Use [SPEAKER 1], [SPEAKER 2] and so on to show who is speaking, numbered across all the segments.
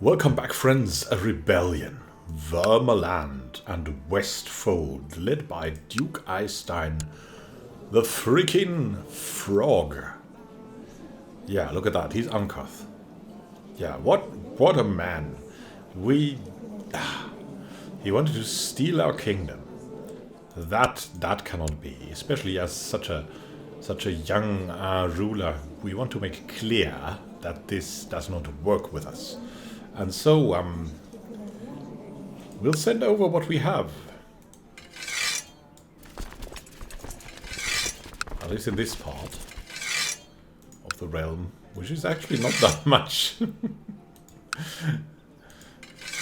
[SPEAKER 1] Welcome back, friends. A rebellion, Vermaland and Westfold, led by Duke Eystein, the freaking frog. Yeah, look at that. He's Ankath. Yeah, what a man. He wanted to steal our kingdom. That cannot be, especially as such a young ruler. We want to make clear that this does not work with us. And so, we'll send over what we have. At least in this part of the realm, which is actually not that much.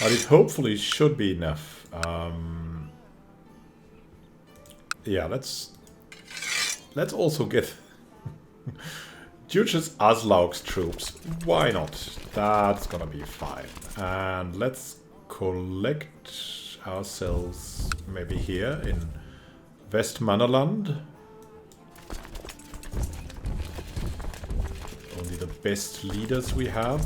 [SPEAKER 1] But it hopefully should be enough. Yeah, let's also get Duchess Aslaug's troops. Why not? That's gonna be fine. And let's collect ourselves maybe here in Westmannerland. Only the best leaders we have.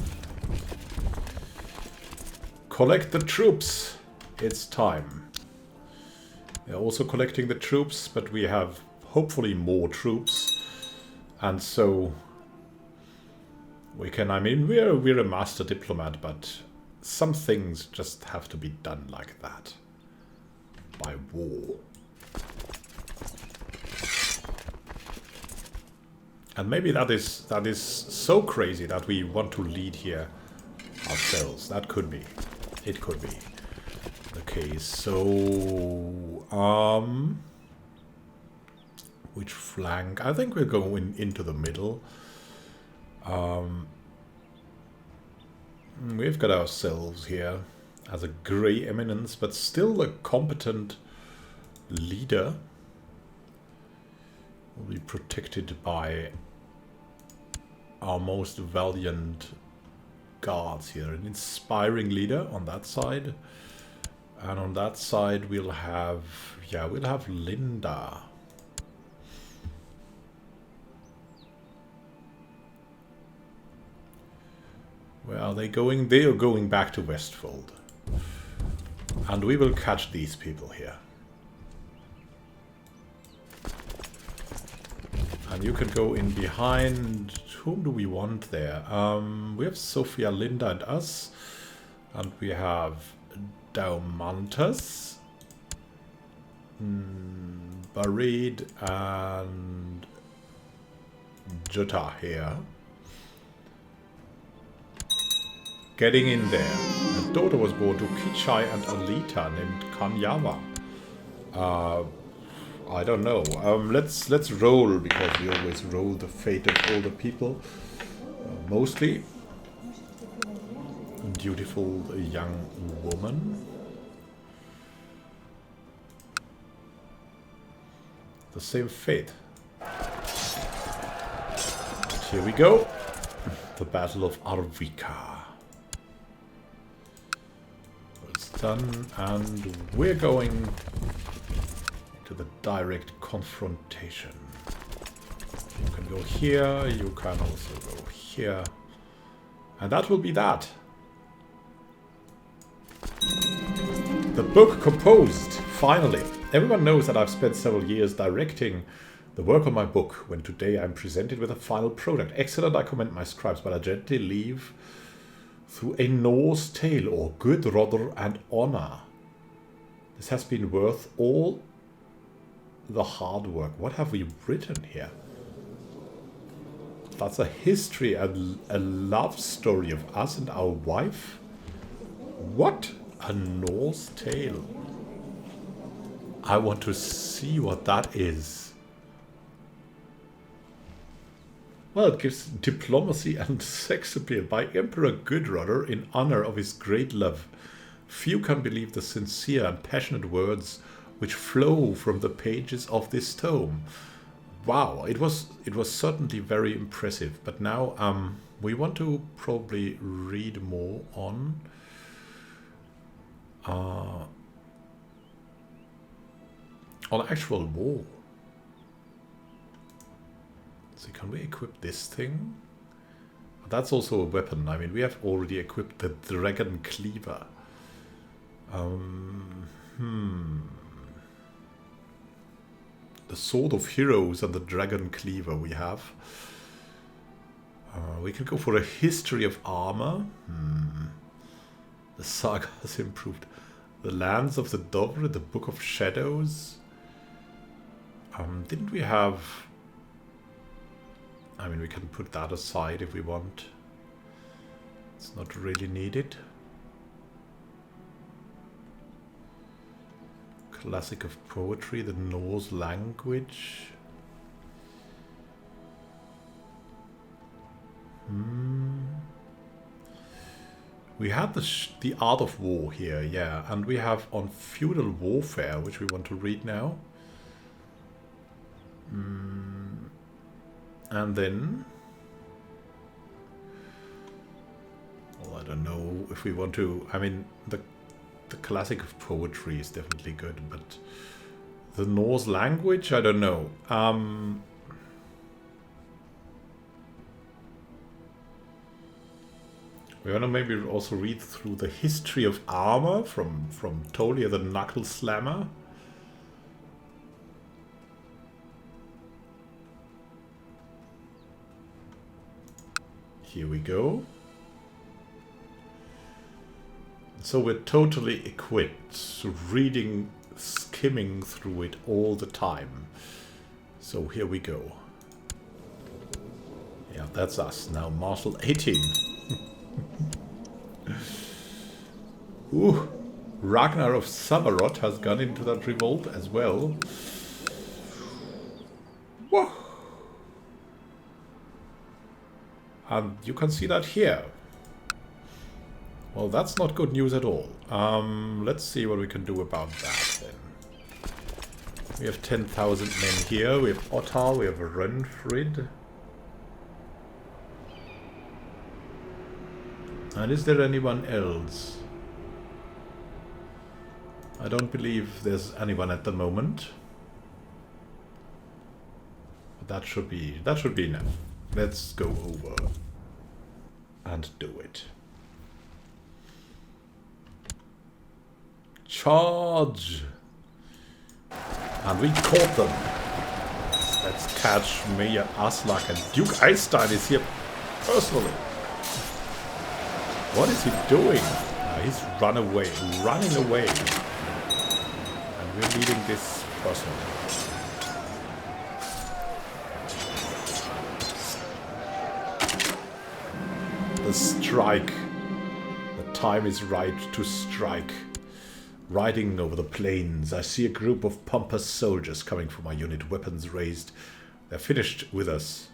[SPEAKER 1] Collect the troops. It's time. They're also collecting the troops, but we have hopefully more troops. And so we can, I mean, we're a master diplomat, but some things just have to be done like that. By war. And maybe that is so crazy that we want to lead here ourselves. That could be. It could be the case. So, which flank? I think we're going into the middle. We've got ourselves here as a grey eminence, but still a competent leader. Will be protected by our most valiant guards here. An inspiring leader on that side. And on that side we'll have, yeah, we'll have Linda. Where are they going? They are going back to Westfold. And we will catch these people here. And you can go in behind. Whom do we want there? We have Sophia, Linda and us. And we have Daumantas, Barid and Jutta here. Getting in there. A daughter was born to Kichai and Alita named Kanyava. I don't know. Let's roll, because we always roll the fate of older people. Mostly. Beautiful young woman. The same fate. And here we go. The Battle of Arvika. It's done, and we're going to the direct confrontation. You can go here, you can also go here. And that will be that. The book composed, finally. Everyone knows that I've spent several years directing the work on my book, when today I'm presented with a final product. Excellent, I commend my scribes, but I gently leave through a Norse tale, or good rudder and honor. This has been worth all the hard work. What have we written here? That's a history, a love story of us and our wife? What? A Norse tale. I want to see what that is. Well, it gives diplomacy and sex appeal by Emperor Gudrudder in honor of his great love. Few can believe the sincere and passionate words which flow from the pages of this tome. Wow, it was certainly very impressive. But now we want to probably read more on actual war. So can we equip this thing? That's also a weapon. I mean, we have already equipped the Dragon Cleaver. The Sword of Heroes and the Dragon Cleaver we have. We can go for a History of Armor. The Saga has improved. The Lands of the Dovre, the Book of Shadows. Didn't we have... I mean, we can put that aside if we want. It's not really needed. Classic of Poetry, the Norse language. We had the Art of War here, yeah, and we have on Feudal Warfare, which we want to read now. And then, well, I don't know if we want to. I mean, the Classic of Poetry is definitely good, but the Norse language, I don't know. We want to maybe also read through the History of Armor from Tolia the Knuckle Slammer. Here we go. So we're totally equipped, so reading, skimming through it all the time. So here we go. Yeah, that's us. Now Marshal 18. Ooh, Ragnar of Savarot has gone into that revolt as well. Whoa. And you can see that here. Well, that's not good news at all. Let's see what we can do about that then. We have 10,000 men here. We have Ottar, we have Renfrid. And is there anyone else? I don't believe there's anyone at the moment. But that should be enough. Let's go over and do it. Charge! And we caught them. Let's catch Mayor Aslak, and Duke Einstein is here personally. What is he doing? He's running away. And we're leading this personally. The strike. The time is right to strike. Riding over the plains, I see a group of pompous soldiers coming for my unit, weapons raised. They're finished with us.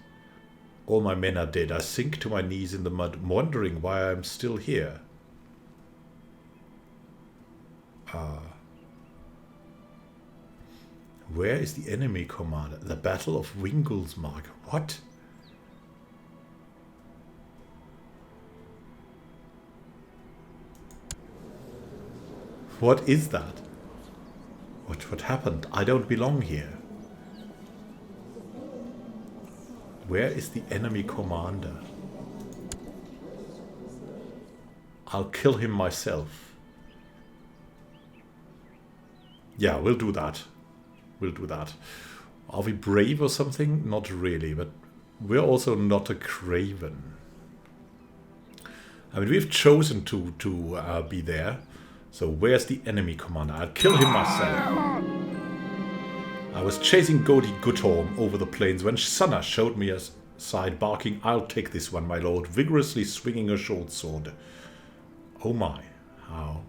[SPEAKER 1] All my men are dead. I sink to my knees in the mud, wondering why I'm still here. Where is the enemy commander? The Battle of Wingulsmark. What? What is that? What happened? I don't belong here. Where is the enemy commander? I'll kill him myself. Yeah, we'll do that. We'll do that. Are we brave or something? Not really, but we're also not a craven. I mean, we've chosen to be there. So where's the enemy commander? I'll kill him myself. I was chasing Godi Guttorm over the plains when Sanna showed me a side, barking, "I'll take this one, my lord," vigorously swinging a short sword. Oh my, how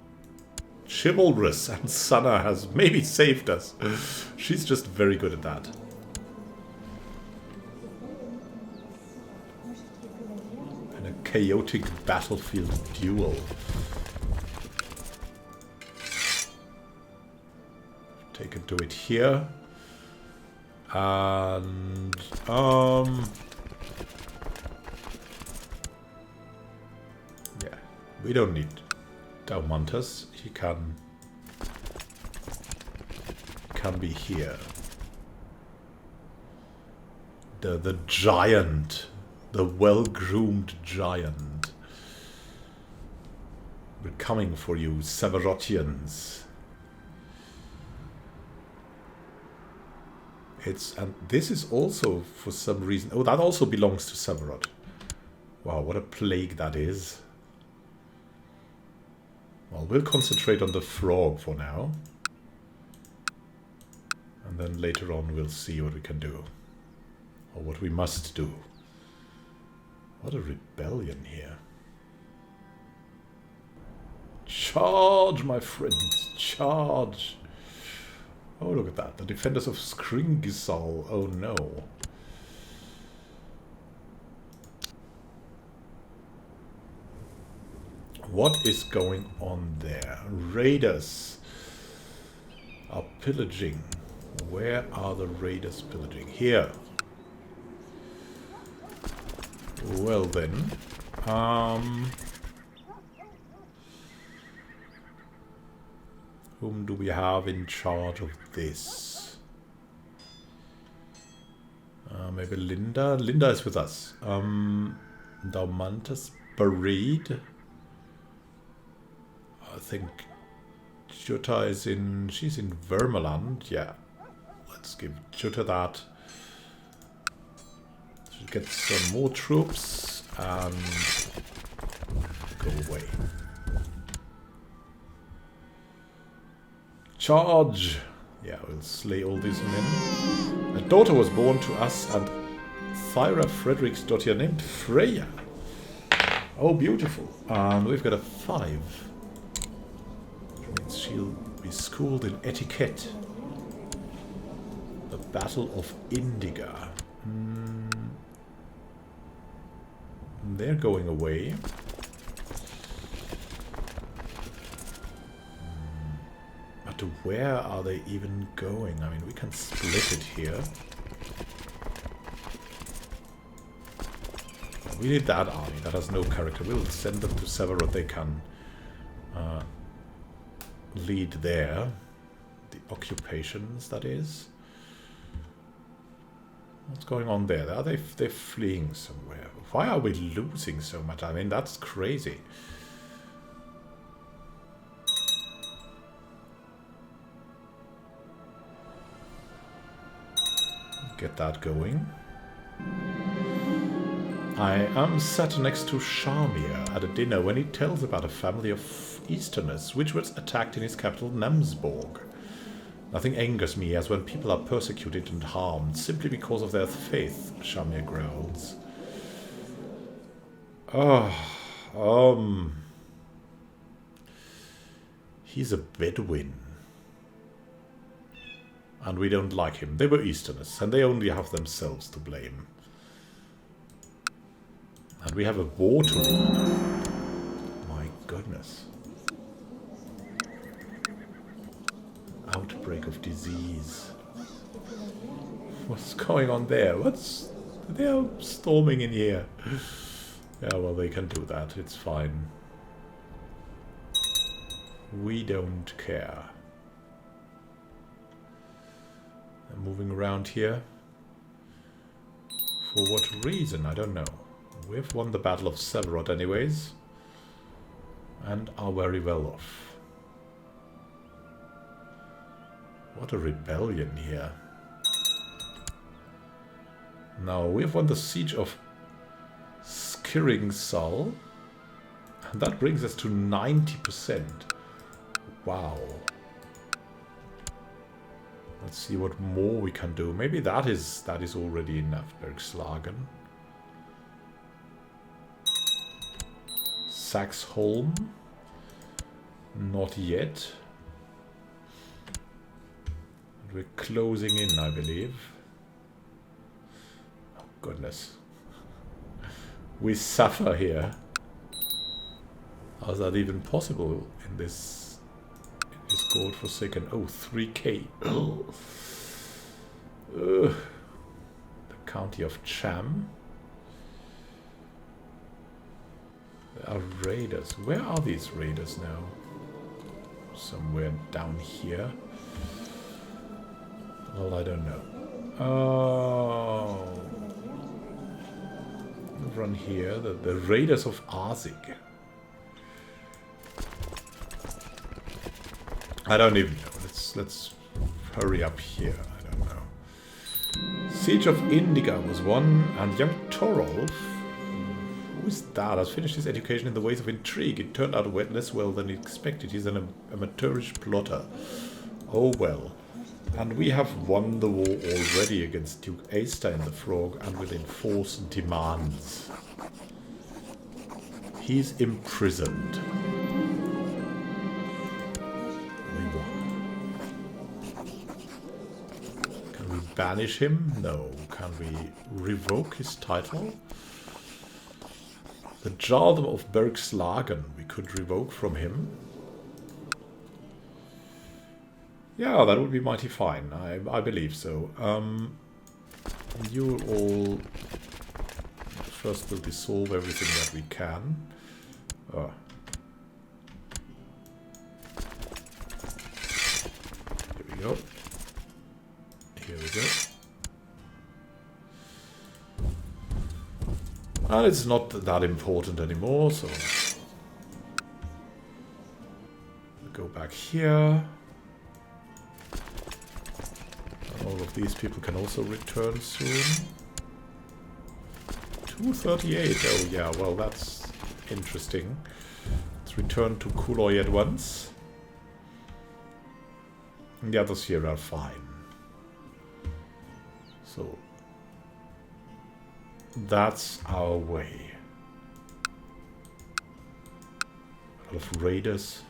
[SPEAKER 1] chivalrous, and Sanna has maybe saved us. She's just very good at that. And a chaotic battlefield duel. Take it to it here. And yeah, we don't need Daumantas. He can be here. The giant The well-groomed giant. We're coming for you, Severotians. And this is also, for some reason... Oh, that also belongs to Severot. Wow, what a plague that is. Well, we'll concentrate on the frog for now. And then later on we'll see what we can do. Or what we must do. What a rebellion here. Charge, my friends, charge. Oh, look at that. The defenders of Skringisal. Oh no. What is going on there? Raiders are pillaging. Where are the raiders pillaging? Here. Well then. Whom do we have in charge of this? Maybe Linda? Linda is with us. Daumantas Buried. I think Jutta is in... She's in Vermeland. Yeah. Let's give Jutta that. Should get some more troops and go away. Charge! Yeah, we'll slay all these men. A daughter was born to us and Thyra Frederiksdottir named Freya. Oh, beautiful. And we've got a 5. Which means she'll be schooled in etiquette. The Battle of Indiga. They're going away. But where are they even going? I mean, we can split it here. We need that army. That has no character. We'll send them to Severot. They can lead there. The occupations, that is. What's going on there? They're fleeing somewhere. Why are we losing so much? I mean, that's crazy. Get that going. I am sat next to Shamir at a dinner when he tells about a family of Easterners which was attacked in his capital Namsborg. Nothing angers me as when people are persecuted and harmed simply because of their faith, Shamir growls. He's a Bedouin. And we don't like him. They were Easterners, and they only have themselves to blame. And we have a war to lead. My goodness. Outbreak of disease. What's going on there? They're storming in here. Yeah, well, they can do that. It's fine. We don't care. I'm moving around here. For what reason? I don't know. We've won the Battle of Severot anyways. And are very well off. What a rebellion here. Now, we've won the Siege of Skiringsal. And that brings us to 90%. Wow. Let's see what more we can do. Maybe that is already enough. Bergslagen. Saxholm. Not yet. And we're closing in, I believe. Oh, goodness. We suffer here. How is that even possible in this? Is God-forsaken. Oh, 3k. The county of Cham. There are raiders. Where are these raiders now? Somewhere down here. Well, I don't know. Oh. run here. The Raiders of Arzig. I don't even know. Let's hurry up here. I don't know. Siege of Indiga was won, and young Torolf. Who is that? Has finished his education in the ways of intrigue. It turned out less well than expected. He's an amateurish plotter. Oh well. And we have won the war already against Duke Astein the Frog, and will enforce demands. He's imprisoned. We won. Can we banish him? No. Can we revoke his title? The Jarldom of Bergslagen we could revoke from him. Yeah, that would be mighty fine. I believe so. You all... First we'll dissolve everything that we can. Here we go. Here we go. And it's not that important anymore, so... We'll go back here. All of these people can also return soon. 238. Oh yeah, well that's interesting. Let's return to Kuloi at once. And the others here are fine. So that's our way. A lot of raiders.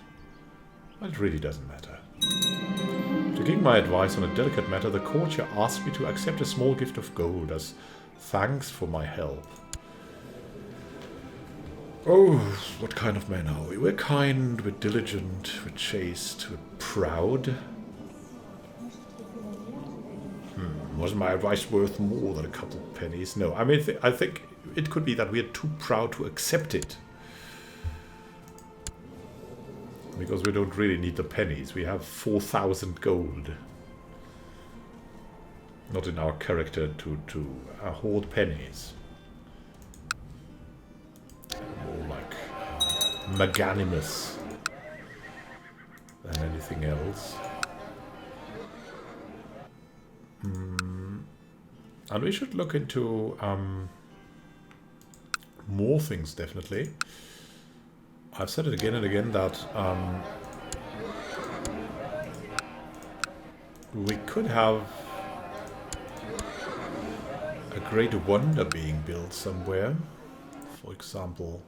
[SPEAKER 1] It really doesn't matter. Taking my advice on a delicate matter, the courtier asked me to accept a small gift of gold as thanks for my help. Oh, what kind of men are we? We're kind, we're diligent, we're chaste, we're proud. Wasn't my advice worth more than a couple of pennies? No, I mean, I think it could be that we're too proud to accept it. Because we don't really need the pennies. We have 4,000 gold. Not in our character to hoard pennies. More like magnanimous than anything else. And we should look into more things, definitely. I've said it again and again that we could have a great wonder being built somewhere. For example,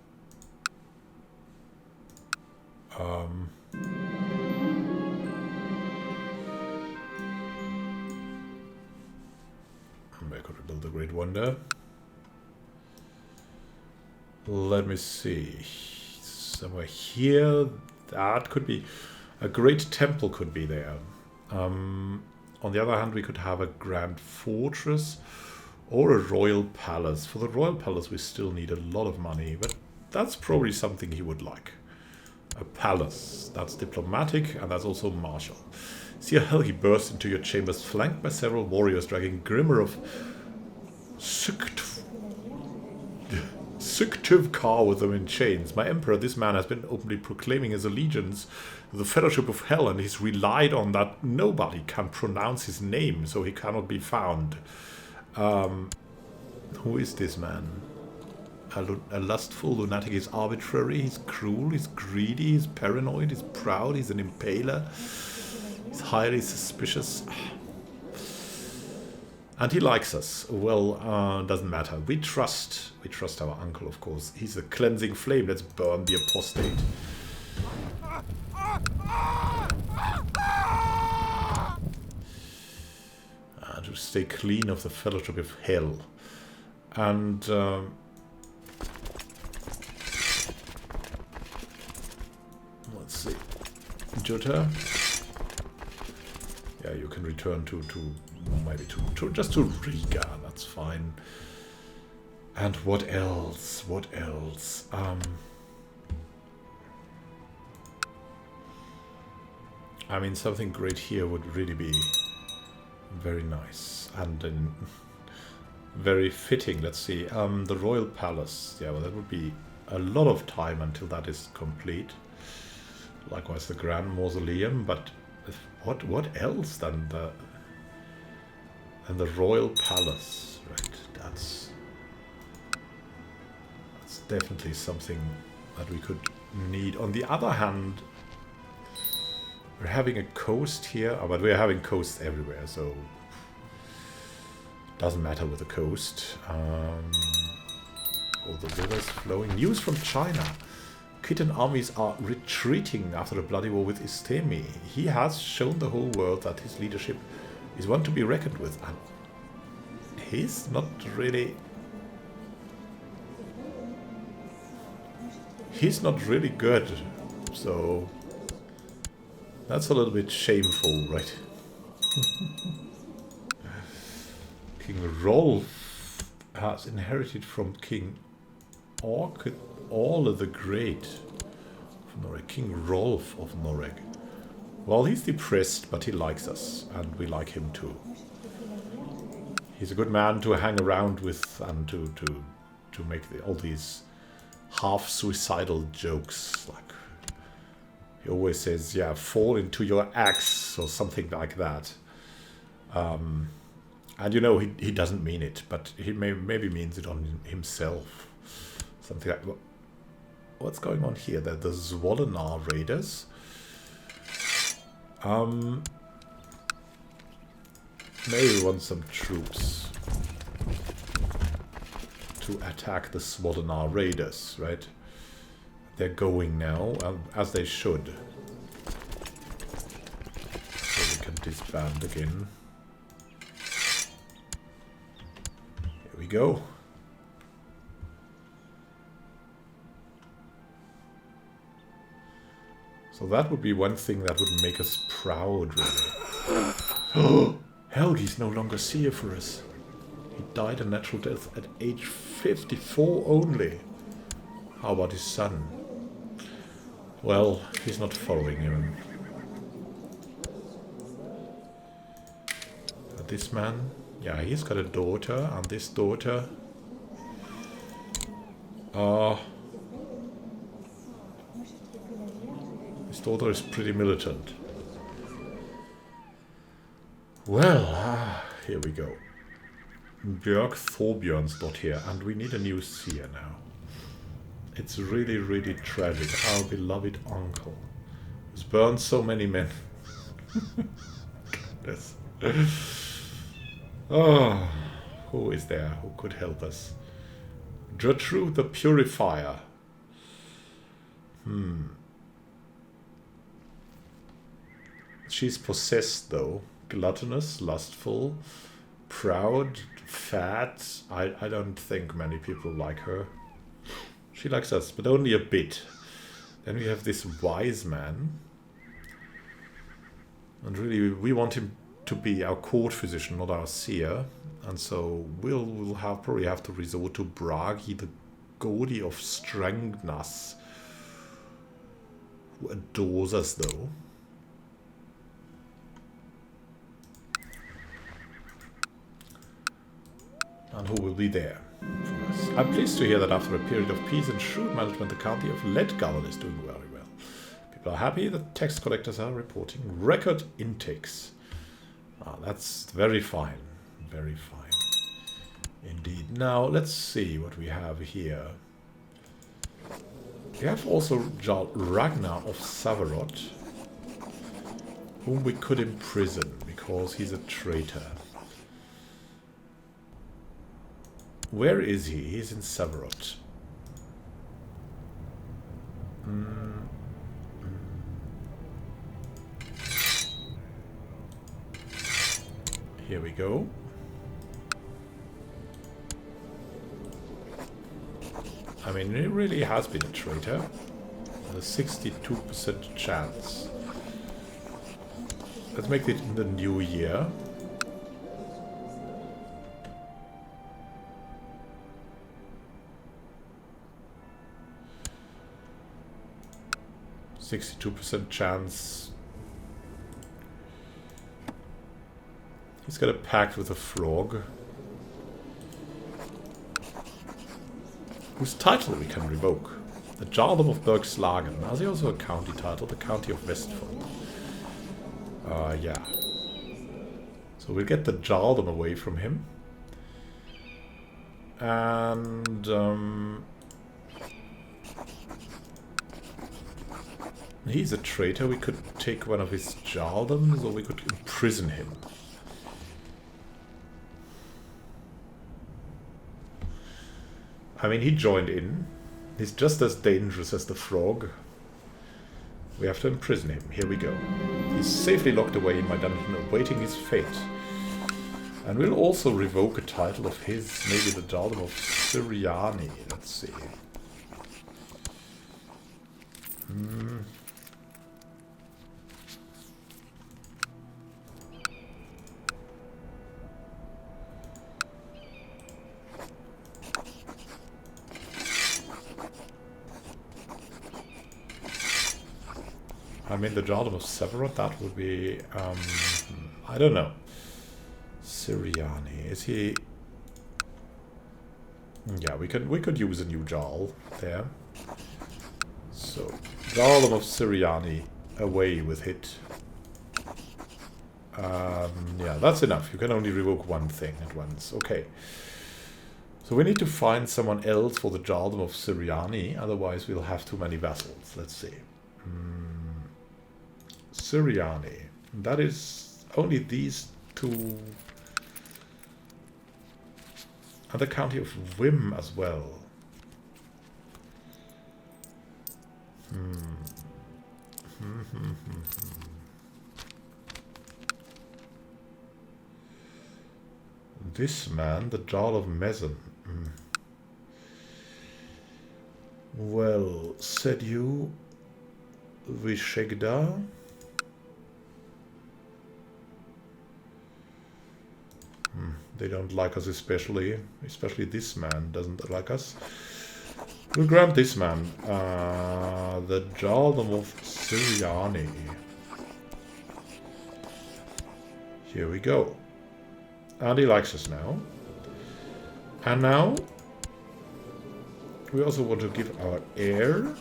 [SPEAKER 1] where could we build a great wonder? Let me see. Somewhere here, that could be a great temple could be there. On the other hand, we could have a grand fortress or a royal palace. For the royal palace, we still need a lot of money, but that's probably something he would like. A palace. That's diplomatic, and that's also martial. See how he bursts into your chambers, flanked by several warriors, dragging Grimmer of Suktivkar with them in chains. My emperor, this man has been openly proclaiming his allegiance to the Fellowship of Hell, and he's relied on that nobody can pronounce his name, so he cannot be found. Who is this man? A lustful lunatic. He's arbitrary, he's cruel, he's greedy, he's paranoid, he's proud, he's an impaler. He's highly suspicious. And he likes us. Well, doesn't matter. We trust our uncle, of course. He's a cleansing flame. Let's burn the apostate. To stay clean of the Fellowship of Hell. And let's see. Jutta. Yeah, you can return to maybe to just to Riga. That's fine. And what else? What else? I mean, something great here would really be very nice. And then, of course, we could have a great temple. But that's not what we want. We want a great fortress. And we could have a great... Let's see. Jutta. Yeah, you can return to maybe to just to Riga. That's fine. And what else? What else? I mean, something great here would really be very nice. And then very fitting. Let's see. The Royal Palace. Yeah, well, that would be a lot of time until that is complete. Likewise, the Grand Mausoleum. But what else than the Royal Palace? Right. That's definitely something that we could need. On the other hand, we're having a coast here, but we're having coasts everywhere, so doesn't matter with the coast. All the rivers flowing. News from China. Khitan armies are retreating after a bloody war with Istemi. He has shown the whole world that his leadership is one to be reckoned with, and he's not really good, so that's a little bit shameful, right? King Rolf has inherited from King Orle the Great of Noreg. King Rolf of Noreg. Well, he's depressed, but he likes us, and we like him too. He's a good man to hang around with and to make all these half-suicidal jokes. Like, he always says, yeah, fall into your axe, or something like that. And you know, he doesn't mean it, but he maybe means it on himself. Something like... What's going on here? The Zwolinar Raiders. Maybe we want some troops to attack the Zwolinar Raiders, right? They're going now, as they should. So we can disband again. Here we go. So that would be one thing that would make us proud, really. Oh, Helgi's no longer seer for us. He died a natural death at age 54 only. How about his son? Well, he's not following him. But this man, yeah, he's got a daughter, and this daughter... his daughter is pretty militant. Well, here we go. Björk Thorbjörnsdott here, and we need a new seer now. It's really, really tragic. Our beloved uncle has burned so many men. Goodness. Oh, who is there who could help us? Gertrude the Purifier. She's possessed, though. Gluttonous, lustful, proud, fat. I don't think many people like her. She likes us, but only a bit. Then we have this wise man. And really, we want him to be our court physician, not our seer. And so we'll probably have to resort to Bragi, the Gaudy of Strangnas, who adores us, though. And who will be there for us. I'm pleased to hear that after a period of peace and shrewd management, the county of Ledgallon is doing very well. People are happy that tax collectors are reporting record intakes. That's very fine. Very fine. Indeed. Now, let's see what we have here. We have also Jarl Ragnar of Savarot, whom we could imprison because he's a traitor. Where is he? He's in Savarot. Here we go. I mean, he really has been a traitor. A 62% chance. Let's make it in the new year. %62 chance. He's got a pact with a frog. whose title we can revoke. The Jarldom of Bergslagen. Now, there's also a county title, the County of Westfold. Yeah. So we'll get the Jarldom away from him. And he's a traitor. We could take one of his Jarldoms, or we could imprison him. I mean, he joined in. He's just as dangerous as the frog. We have to imprison him. Here we go. He's safely locked away in my dungeon, awaiting his fate. And we'll also revoke a title of his, maybe the Jarldom of Syriani. Let's see. I mean, the Jarldom of Severot, that would be, I don't know. Syriani, is he? Yeah, we could use a new Jarl there. So, Jarldom of Syriani, away with it. Yeah, that's enough. You can only revoke one thing at once. Okay. So we need to find someone else for the Jarldom of Syriani, otherwise we'll have too many vassals. Let's see. Syriani. That is only these two. And the County of Wim as well. This man, the Jarl of Mezen. Well, said you, Vishegda. They don't like us especially this man doesn't like us. We'll grant this man the Jarldom of Syriani. Here we go. And he likes us now. And now we also want to give our heir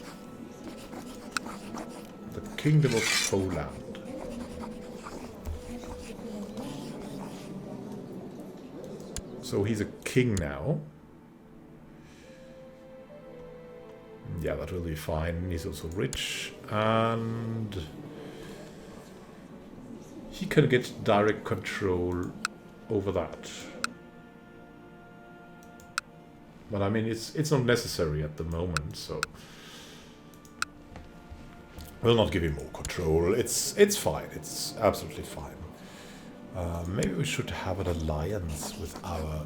[SPEAKER 1] the Kingdom of Poland. So he's a king now. Yeah, that will be fine. He's also rich. And he can get direct control over that. But I mean, it's not necessary at the moment, so we'll not give him more control. It's fine. It's absolutely fine. Maybe we should have an alliance with our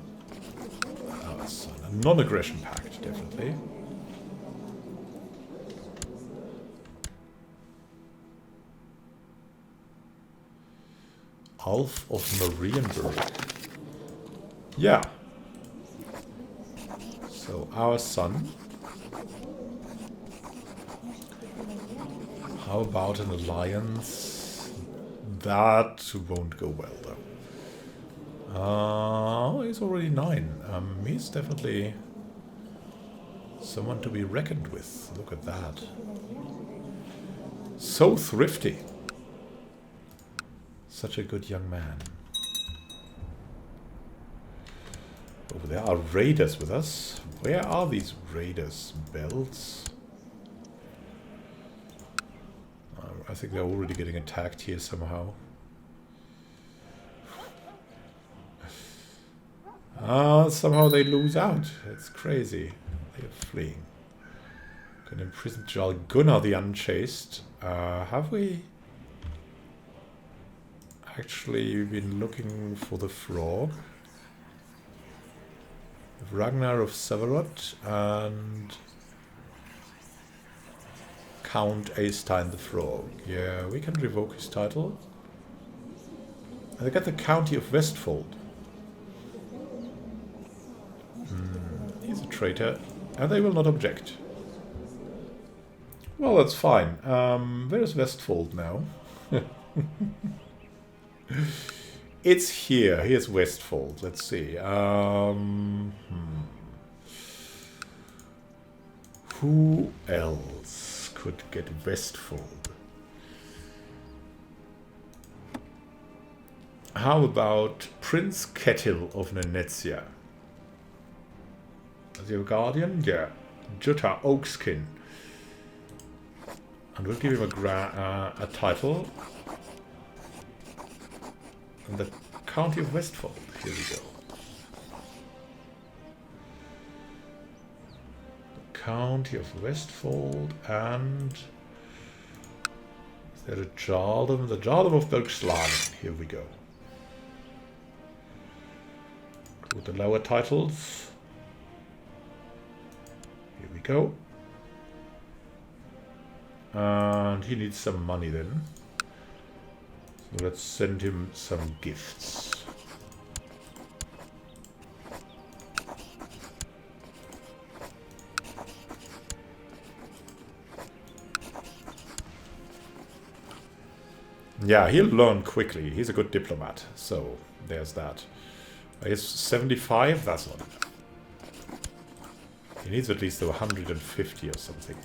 [SPEAKER 1] son. A non-aggression pact, definitely. Alf of Marienburg. Yeah. So, our son. How about an alliance? That won't go well, though. He's already 9. He's definitely someone to be reckoned with. Look at that. So thrifty. Such a good young man. Over there are raiders with us. Where are these raiders' belts? I think they're already getting attacked here somehow. Somehow they lose out. It's crazy. They're fleeing. Can imprison Jarl Gunnar the Unchaste. Have we actually been looking for the frog? Ragnar of Severot and Count Eystein the Frog. Yeah, we can revoke his title. And I get the County of Westfold. He's a traitor, and they will not object. Well, that's fine. Where's Westfold now? It's here. Here's Westfold. Let's see. Who else could get Westfold? How about Prince Ketil of Nenetsia? Is he a guardian? Yeah. Jutta Oakskin. And we'll give him a title. And the County of Westfold. Here we go. The County of Westfold and... Is there a Jarldom? The Jarldom of Bergslagen. Here we go. With the lower titles. Here we go. And he needs some money then. So let's send him some gifts. Yeah, he'll learn quickly. He's a good diplomat. So there's that. He's 75, that's not enough. He needs at least 150 or something.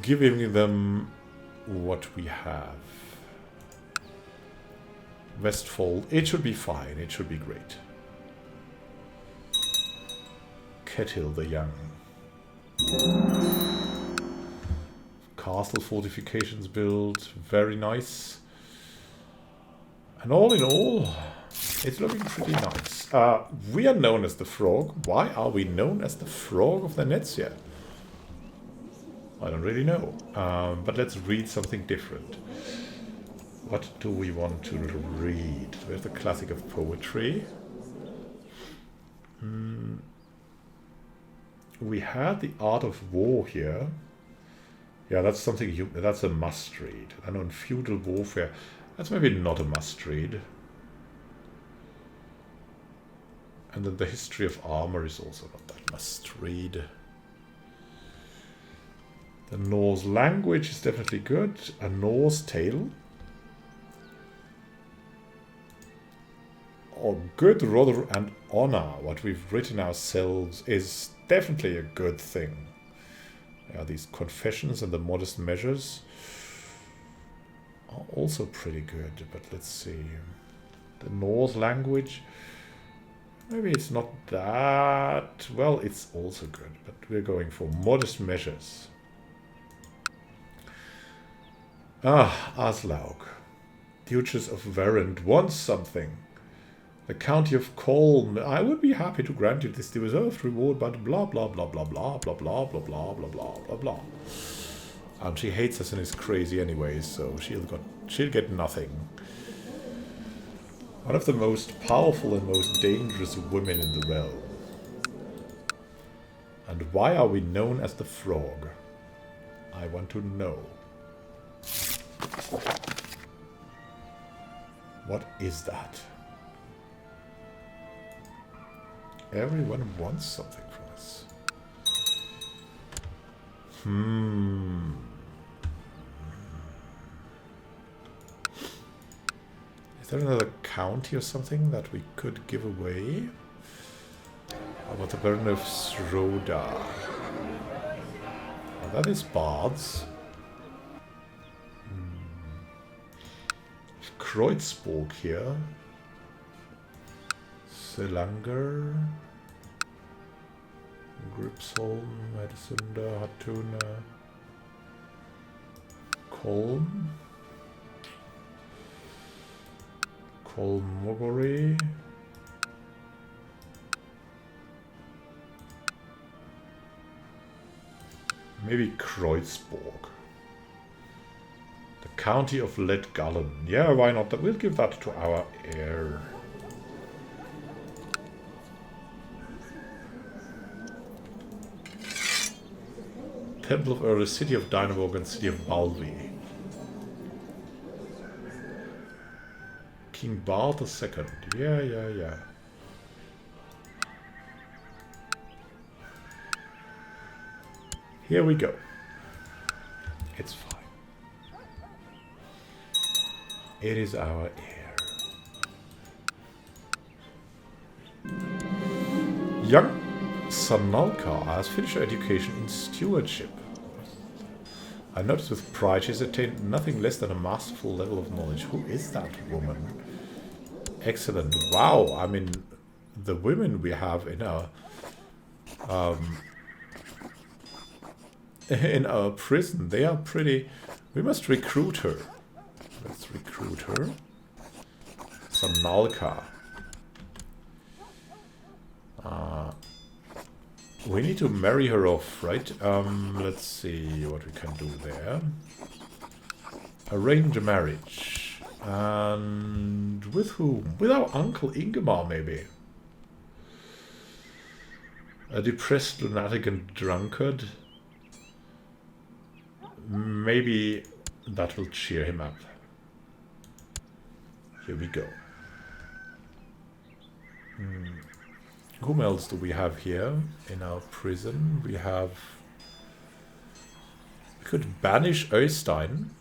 [SPEAKER 1] Giving them what we have. Westfold, it should be fine, it should be great. Ketil the Young. Castle fortifications built, very nice. And all in all, it's looking pretty nice. We are known as the Frog. Why are we known as the Frog of Nenetsia? I don't really know. But let's read something different. What do we want to read? We have the classic of poetry. We had the Art of War here. Yeah, that's something that's a must read. And on feudal warfare, that's maybe not a must read. And then the history of armor is also not that must read. The Norse language is definitely good. A Norse tale. Oh, good rather and honor. What we've written ourselves is definitely a good thing. Yeah, these confessions and the modest measures are also pretty good, but let's see. The Norse language, maybe it's not that... Well, it's also good, but we're going for modest measures. Ah, Aslaug. Duchess of Verent wants something. The County of Colm. I would be happy to grant you this deserved reward, but blah blah blah blah blah blah blah blah blah blah blah blah blah. And she hates us and is crazy anyways, so she'll get nothing. One of the most powerful and most dangerous women in the realm. And why are we known as the Frog? I want to know. What is that? Everyone wants something from us. Is there another county or something that we could give away? How about the Baron of Srodar? Oh, that is Bards. Kreuzburg here. Selanger, Gripsholm, Madisunda, Hatuna, Kolm, Kolmogorey, maybe Kreuzburg. The County of Ledgallen. Yeah, why not? We'll give that to our heir. Temple of Earth, City of Dynaborg, and City of Balvi. King Bard II. Yeah. Here we go. It's fine. It is our heir. Young Sanalka has finished her education in stewardship. I noticed with pride she has attained nothing less than a masterful level of knowledge. Who is that woman? Excellent. Wow, I mean, the women we have in our prison, they are pretty... We must recruit her. Let's recruit her. Sanalka. We need to marry her off, right? Let's see what we can do there. Arrange a marriage. And with whom? With our uncle Ingemar, maybe. A depressed lunatic and drunkard. Maybe that will cheer him up. Here we go. Whom else do we have here in our prison? We have... We could banish Eystein.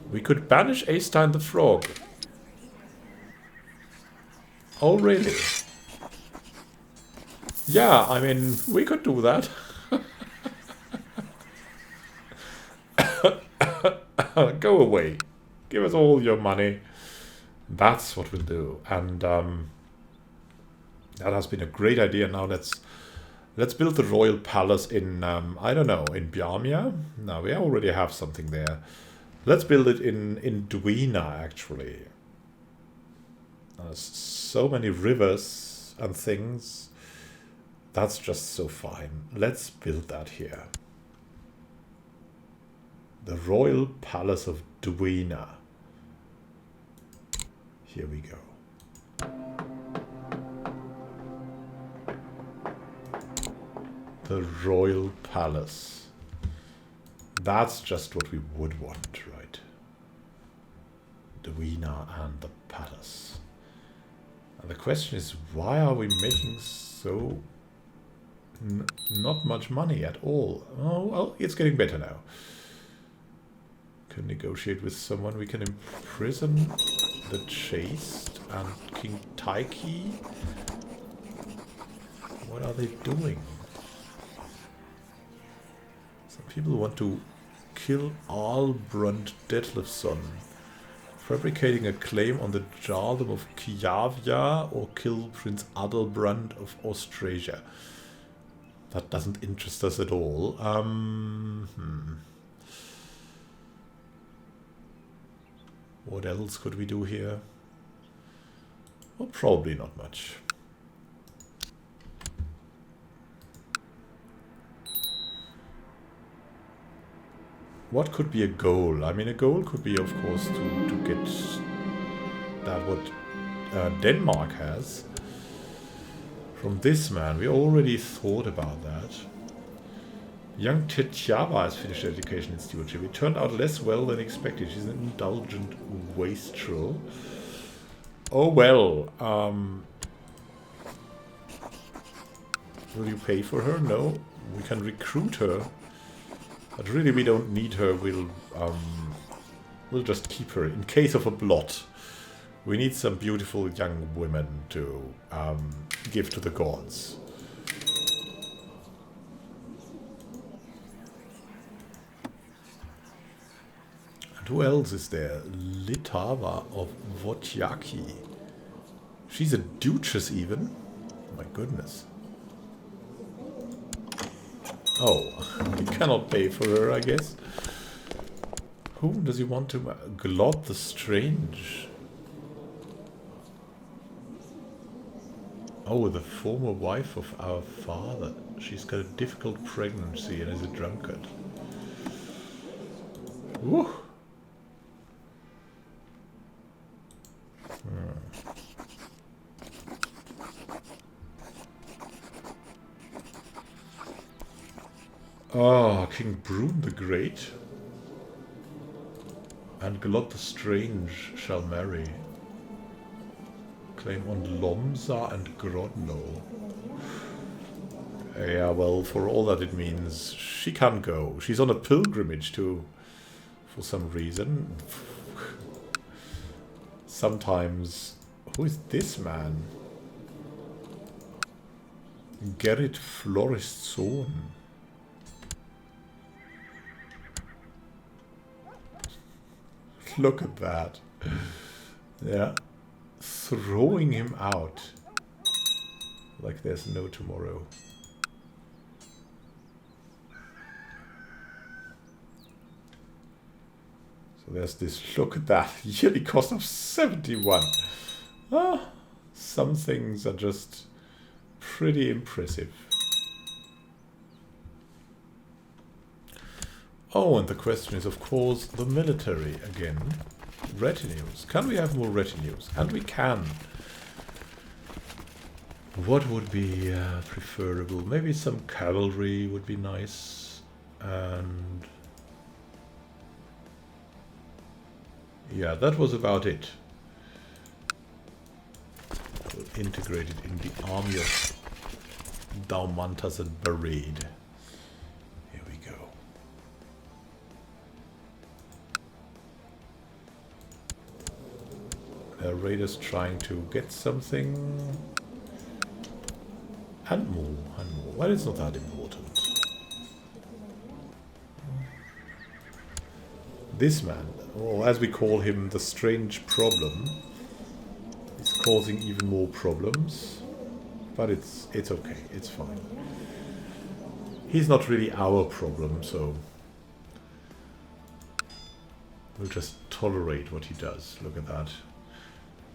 [SPEAKER 1] We could banish Eystein the frog. Oh, really? Yeah, I mean, we could do that. Go away. Give us all your money. That's what we'll do. And that has been a great idea. Now let's build the royal palace in, I don't know, in Bjarmia? No, we already have something there. Let's build it in Duina, actually. There's so many rivers and things. That's just so fine. Let's build that here. The royal palace of Duina. Here we go. The royal palace. That's just what we would want, right? Duina and the palace. And the question is, why are we making so not much money at all? Oh, well, it's getting better now. Can negotiate with someone. We can imprison the Chaste and King Taiki. What are they doing? Some people want to kill Albrund Detlefson, fabricating a claim on the Jarldom of Kiavia, or kill Prince Adalbrand of Austrasia. That doesn't interest us at all. What else could we do here? Well, probably not much. What could be a goal? I mean, a goal could be, of course, to get that what Denmark has. From this man, we already thought about that. Young Tetjava has finished her education in stewardship. It turned out less well than expected. She's an indulgent wastrel. Oh well. Will you pay for her? No. We can recruit her. But really we don't need her. We'll just keep her in case of a blot. We need some beautiful young women to give to the gods. Who else is there? Litava of Wojciaki. She's a duchess even? My goodness. Oh, we cannot pay for her, I guess. Whom does he want to... Glod the Strange. Oh, the former wife of our father. She's got a difficult pregnancy and is a drunkard. Woo! Oh, King Brune the Great and Glod the Strange shall marry. Claim on Lomza and Grodno. Yeah, well, for all that it means, she can't go. She's on a pilgrimage too, for some reason. sometimes... Who is this man? Gerrit Florists Sohn. Look at that. Yeah. Throwing him out. Like there's no tomorrow. So there's this, look at that. Yearly cost of 71. Ah, some things are just pretty impressive. Oh, and the question is, of course, the military again. Retinues. Can we have more retinues? And we can. What would be preferable? Maybe some cavalry would be nice. And... yeah, that was about it. We'll integrate it in the army of Daumantas and Bereid. Here we go. The raiders trying to get something. And more, and more. Well, it's not that important. This man, or as we call him, the strange problem, is causing even more problems. But it's okay, it's fine. He's not really our problem, so we'll just tolerate what he does. Look at that.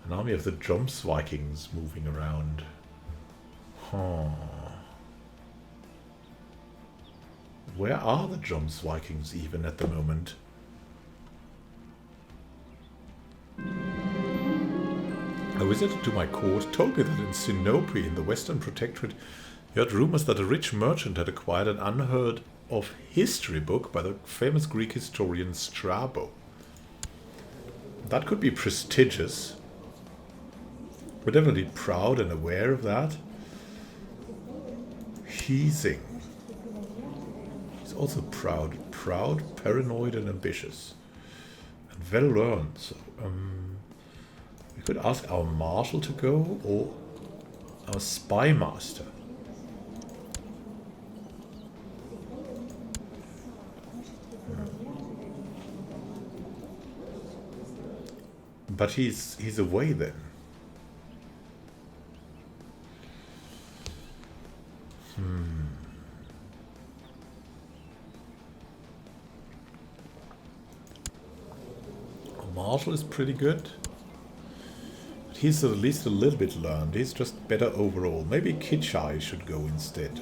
[SPEAKER 1] An army of the Jomps Vikings moving around. Huh. Where are the Jomps Vikings even at the moment? A wizard to my court told me that in Sinope, in the Western Protectorate, you heard rumors that a rich merchant had acquired an unheard of history book by the famous Greek historian Strabo. That could be prestigious. We're definitely proud and aware of that. Heasing. He's also proud, paranoid, and ambitious, and well learned. So, we could ask our marshal to go, or our spy master. But he's away then. Marshal is pretty good. But he's at least a little bit learned. He's just better overall. Maybe Kichai should go instead.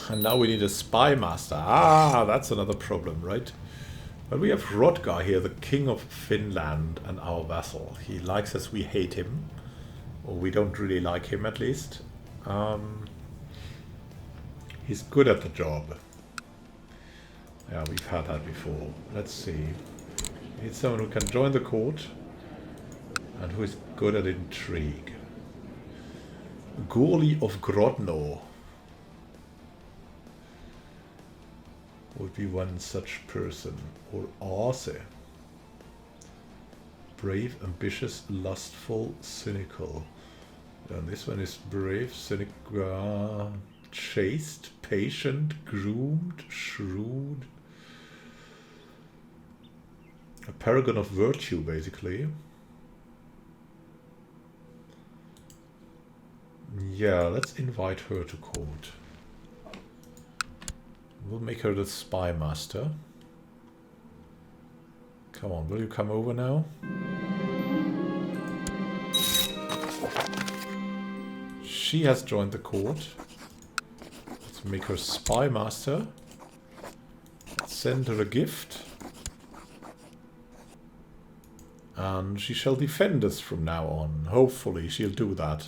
[SPEAKER 1] And now we need a spy master. Ah, that's another problem, right? But we have Rodgar here, the king of Finland and our vassal. He likes us, we hate him. Or we don't really like him, at least. He's good at the job. Yeah, we've had that before. Let's see. Need someone who can join the court and who is good at intrigue. Gorli of Grodno would be one such person. Or Arce. Brave, ambitious, lustful, cynical. And this one is brave, cynical, chaste, patient, groomed, shrewd. A paragon of virtue, basically. Yeah, let's invite her to court. We'll make her the spy master. Come on, will you come over now? She has joined the court. Let's make her spy master. Let's send her a gift. And she shall defend us from now on. Hopefully she'll do that.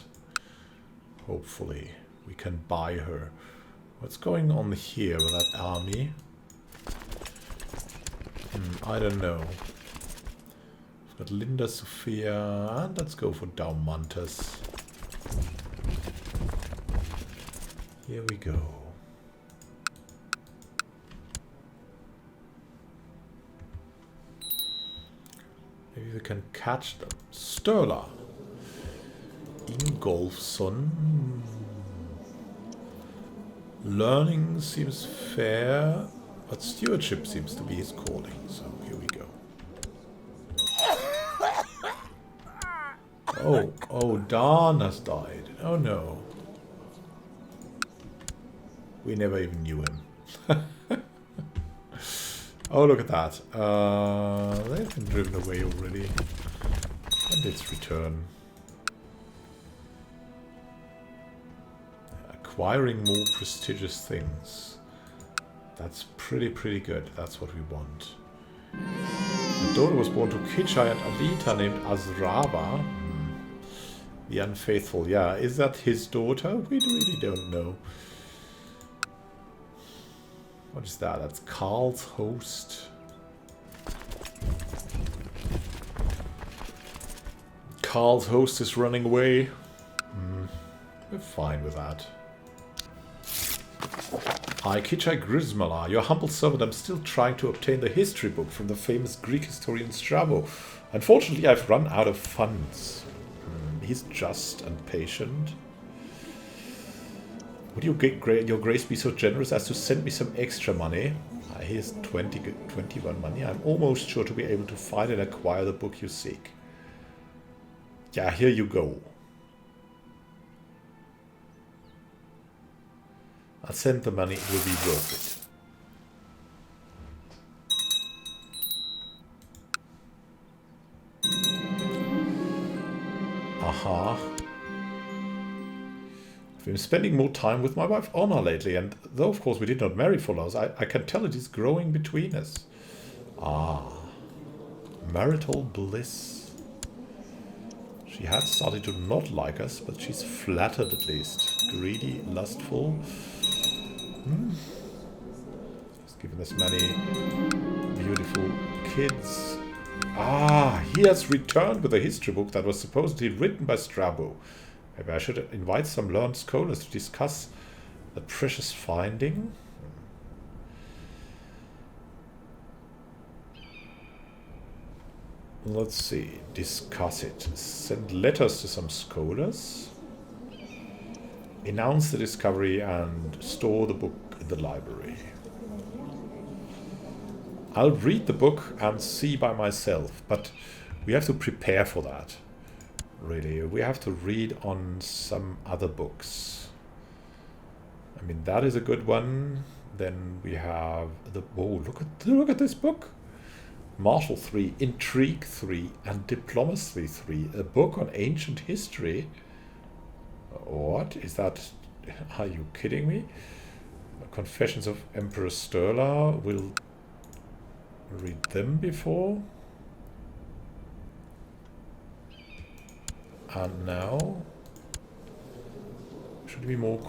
[SPEAKER 1] Hopefully we can buy her. What's going on here with that army? I don't know. We've got Linda, Sophia, and let's go for Daumantas. Here we go. Maybe we can catch them. Sturla. Ingolfsson. Learning seems fair, but stewardship seems to be his calling. So here we go. Oh, Dan has died. Oh no. We never even knew him. Oh, look at that. They've been driven away already. And let's return. Acquiring more prestigious things. That's pretty good. That's what we want. The daughter was born to Kichai and Alita named Azraba. The Unfaithful. Yeah, is that his daughter? We really don't know. What is that? That's Carl's host. Carl's host is running away. We're fine with that. Hi, Kichai Grismala. Your humble servant. I'm still trying to obtain the history book from the famous Greek historian Strabo. Unfortunately, I've run out of funds. He's just and patient. Would your grace be so generous as to send me some extra money? Here's 21 money. I'm almost sure to be able to find and acquire the book you seek. Yeah, here you go. I'll send the money. It will be worth it. Aha. I've been spending more time with my wife Honor lately, and though of course we did not marry for love, I can tell it is growing between us. Ah. Marital bliss. She had started to not like us, but she's flattered at least. Greedy, lustful. She's given us many beautiful kids. Ah, he has returned with a history book that was supposedly written by Strabo. Maybe I should invite some learned scholars to discuss the precious finding. Let's see. Discuss it. Send letters to some scholars. Announce the discovery and store the book in the library. I'll read the book and see by myself, but we have to prepare for that. Really, we have to read on some other books. I mean, that is a good one. Then we have the... Oh, look at this book. Martial 3, Intrigue 3, and Diplomacy 3. A book on ancient history. What is that? Are you kidding me? Confessions of Emperor Sturla. We'll read them before. And now, should be more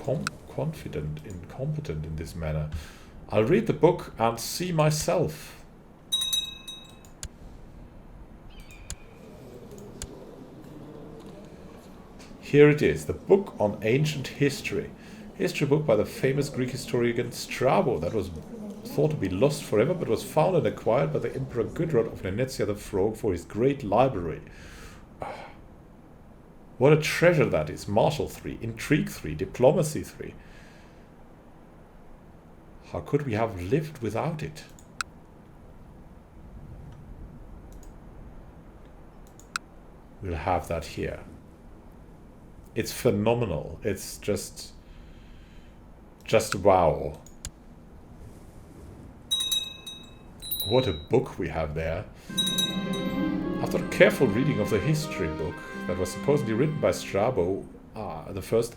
[SPEAKER 1] confident and competent in this manner. I'll read the book and see myself. Here it is, the book on ancient history. History book by the famous Greek historian Strabo that was thought to be lost forever, but was found and acquired by the Emperor Gudrod of Venetia the Frog for his great library. What a treasure that is. Martial 3, Intrigue 3, Diplomacy 3. How could we have lived without it? We'll have that here. It's phenomenal. It's just wow. What a book we have there. After a careful reading of the history book that was supposedly written by Strabo, the first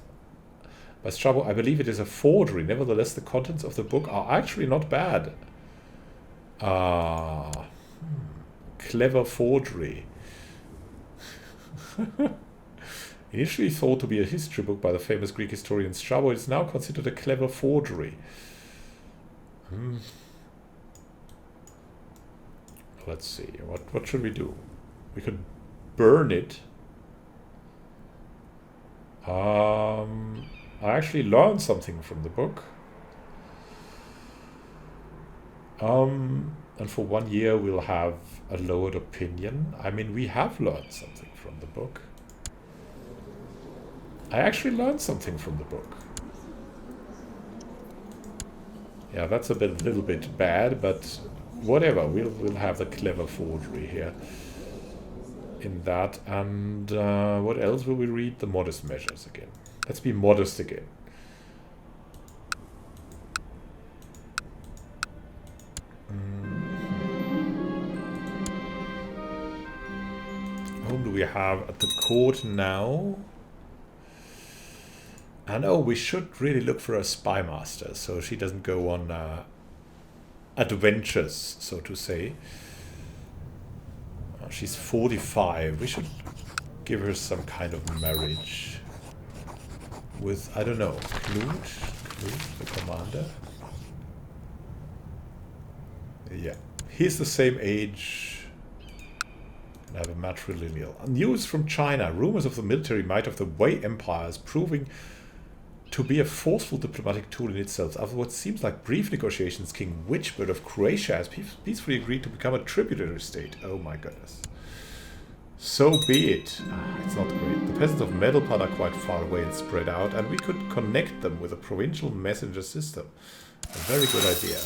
[SPEAKER 1] by Strabo, I believe it is a forgery. Nevertheless, the contents of the book are actually not bad. Clever forgery. Initially thought to be a history book by the famous Greek historian Strabo, it is now considered a clever forgery. Let's see. What should we do? We could burn it. I actually learned something from the book. And for 1 year we'll have a lowered opinion. I mean, we have learned something from the book. I actually learned something from the book. Yeah, that's a little bit bad, but whatever. We'll have the clever forgery here in that. And what else will we read? The modest measures again. Let's be modest again. Whom do we have at the court now? And oh, we should really look for a spy master, so she doesn't go on adventures, so to say. She's 45. We should give her some kind of marriage with, I don't know, Knut, the commander. Yeah, he's the same age. And have a matrilineal. News from China. Rumors of the military might of the Wei Empire is proving to be a forceful diplomatic tool in itself. After what seems like brief negotiations, King Witchbird of Croatia has peacefully agreed to become a tributary state. Oh my goodness. So be it. It's not great. The peasants of Metalpad are quite far away and spread out, and we could connect them with a provincial messenger system. A very good idea.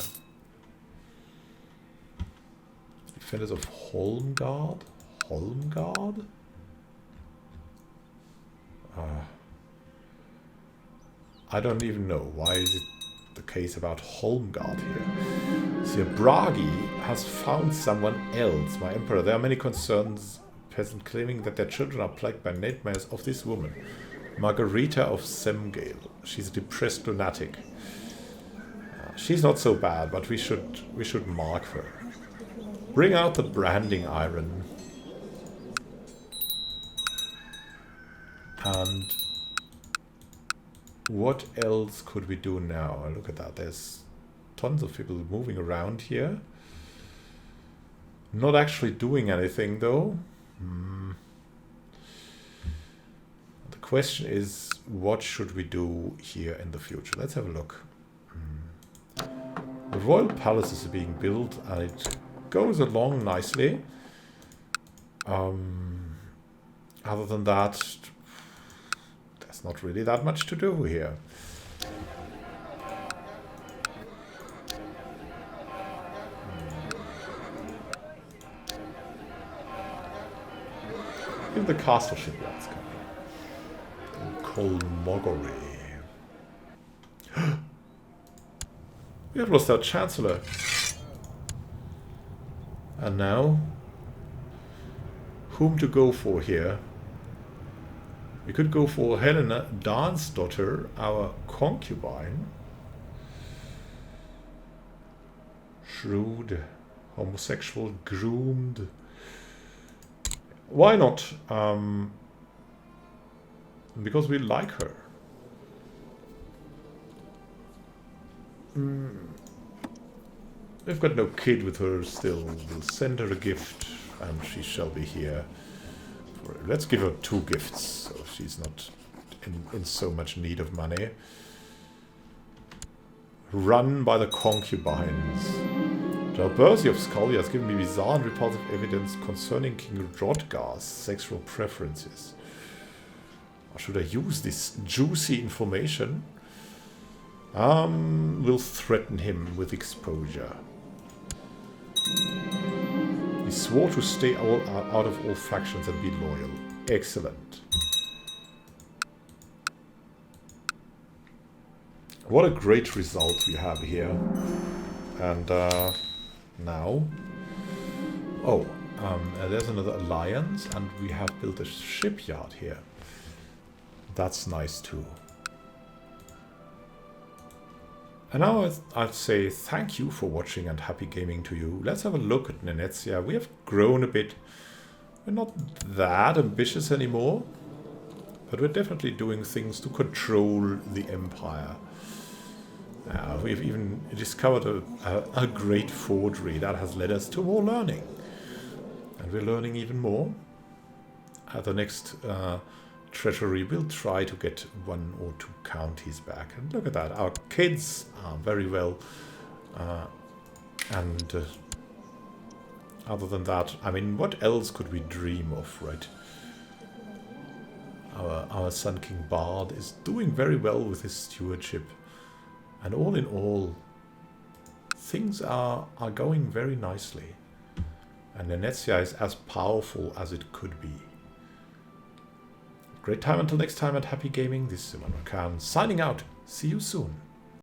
[SPEAKER 1] Defenders of Holmgard? Holmgard? I don't even know. Why is it the case about Holmgard here? Sir Bragi has found someone else, my emperor. There are many concerns, peasants claiming that their children are plagued by nightmares of this woman, Margarita of Semgale. She's a depressed lunatic. She's not so bad, but we should mark her. Bring out the branding iron. And what else could we do now? Look at that. There's tons of people moving around here. Not actually doing anything, though. The question is, what should we do here in the future? Let's have a look. The royal palaces are being built, and it goes along nicely. Other than that, there's not really that much to do here. Even the castle shipyards coming. Kolmogorey. We have lost our chancellor. And now, whom to go for here? We could go for Helena Dansdotter, our concubine. Shrewd, homosexual, groomed. Why not? Because we like her. We've got no kid with her still. We'll send her a gift and she shall be here. Let's give her 2 gifts so she's not in so much need of money. Run by the concubines. Jalbersi of Scully has given me bizarre and repulsive evidence concerning King Rodgar's sexual preferences. Or should I use this juicy information? We'll threaten him with exposure. He swore to stay out of all factions and be loyal. Excellent. What a great result we have here. And now... Oh, there's another alliance, and we have built a shipyard here. That's nice too. And now I'd say thank you for watching and happy gaming to you. Let's have a look at Venezia. We have grown a bit. We're not that ambitious anymore, but we're definitely doing things to control the empire. We've even discovered a great forgery that has led us to more learning. And we're learning even more. At the next treasury, we'll try to get 1 or 2 counties back. And look at that, our kids are very well and Other than that, I mean, what else could we dream of, right? Our Sun King Bard is doing very well with his stewardship. And all in all, things are going very nicely. And Venezia is as powerful as it could be. Great time until next time and happy gaming. This is Immanuel signing out. See you soon.